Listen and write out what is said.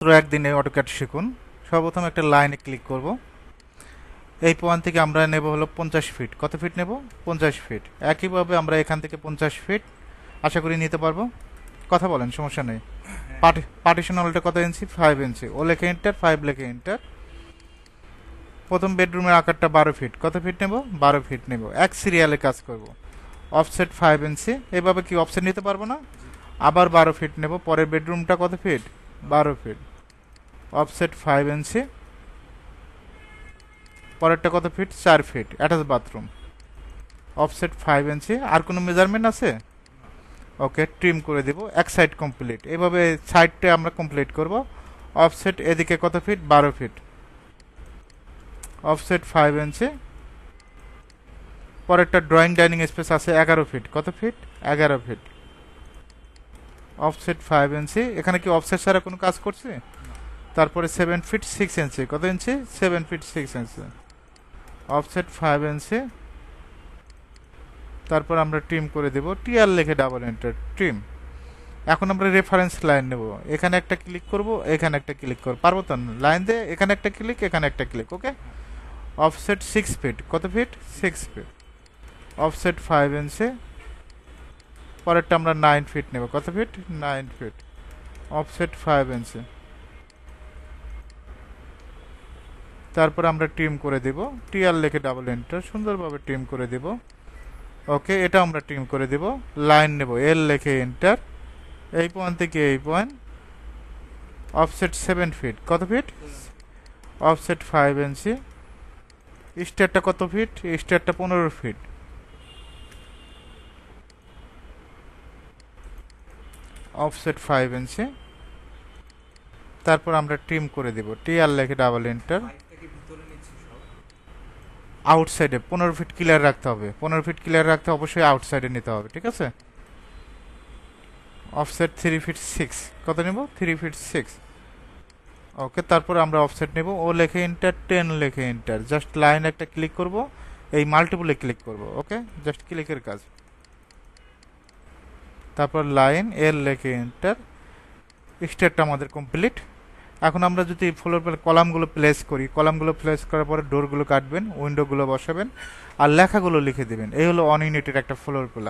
একদিনে অটোক্যাড শিখুন। সর্বপ্রথম একটা লাইনে ক্লিক করব। এই পয়েন্ট থেকে আমরা নেব হলো 50 ফিট। কত ফিট নেব? 50 ফিট। একইভাবে আমরা এখান থেকে 50 ফিট আশা করি নিতে পারবো। কথা বলেন, সমস্যা নেই। পার্টিশন হলটা কত ইঞ্চি? 5 ইঞ্চি। ও লেখে এন্টার, 5 লেখে এন্টার। প্রথম বেডরুমের আকারটা 12 ফিট। কত ফিট নেব? 12 ফিট নেব। এক সিরিয়ালে কাজ করব। অফসেট 5 ইঞ্চি। এভাবে কি অফসেট নিতে পারবো না? আবার 12 ফিট নেব। পরের বেডরুমটা কত ফিট? 12 ফিট। Offset 5 inch. পরেরটা কত feet? 4 feet. Attach bathroom. Offset 5 inch. আর কোনো মেজারমেন্ট আছে? ওকে, ট্রিম করে দিব। এক সাইড কমপ্লিট। এভাবে সাইডটা আমরা কমপ্লিট করব। অফসেট এদিকে কত ফিট? 12 ফিট। Offset 5 inch. পরেরটা ড্রয়িং ডাইনিং স্পেস আছে 11 ফিট। কত ফিট? 11 ফিট। অফসেট 5 ইঞ্চি। এখানে কি অফসেট ছাড়া কোনো কাজ করছে? তারপরে 7 ফিট 6 ইঞ্চি। কত ইঞ্চি? 7 ফিট 6 ইঞ্চি। Offset 5 inch. তারপর আমরা ট্রিম করে দেব। টিআর লিখে ডাবল এন্টার, ট্রিম। এখন আমরা রেফারেন্স লাইন নেব। এখানে একটা ক্লিক করব, এখানে একটা ক্লিক করব। পারবো তো? লাইন দিয়ে এখানে একটা ক্লিক, এখানে একটা ক্লিক। ওকে। Offset 6 feet. কত ফিট? 6 ফিট। Offset 5 inch. পরেরটা আমরা 9 ফিট নেব। কত ফিট? 9 ফিট। Offset 5 inch. তারপর আমরা ট্রিম করে দেব। টিআর লিখে ডাবল এন্টার, সুন্দরভাবে ট্রিম করে দেব। ওকে, এটা আমরা ট্রিম করে দেব। লাইন নেব, এল লিখে এন্টার। এই পয়েন্ট থেকে এই পয়েন্ট। Offset 7 feet. কত ফিট? Offset 5 inch. স্টারটা কত ফিট? স্টারটা 15 ফিট। Offset 5 inch. তারপর আমরা ট্রিম করে দেব। টিআর লিখে ডাবল এন্টার। আউটসাইডে 15 ফিট ক্লিয়ার রাখতে হবে। 15 ফিট ক্লিয়ার রাখতে অবশ্যই আউটসাইডে নিতে হবে, ঠিক আছে? Offset 3 feet 6। কত নেব? 3 ফিট 6। ওকে, তারপর আমরা অফসেট নেব। ও লেখে এন্টার, 10 লেখে এন্টার। জাস্ট লাইন একটা ক্লিক করব, এই মাল্টিপলে ক্লিক করব। ওকে, জাস্ট ক্লিকের কাজ। তারপর লাইন, এল লেখে এন্টার। স্টেপটা আমাদের কমপ্লিট। এখন আমরা যদি ফ্লোর কলামগুলো প্লেস করি, কলামগুলো প্লেস করার পরে ডোরগুলো কাটবেন, উইন্ডোগুলো বসাবেন, আর লেখাগুলো লিখে দেবেন। এই হলো 1 ইউনিটের একটা ফ্লোর প্ল্যান।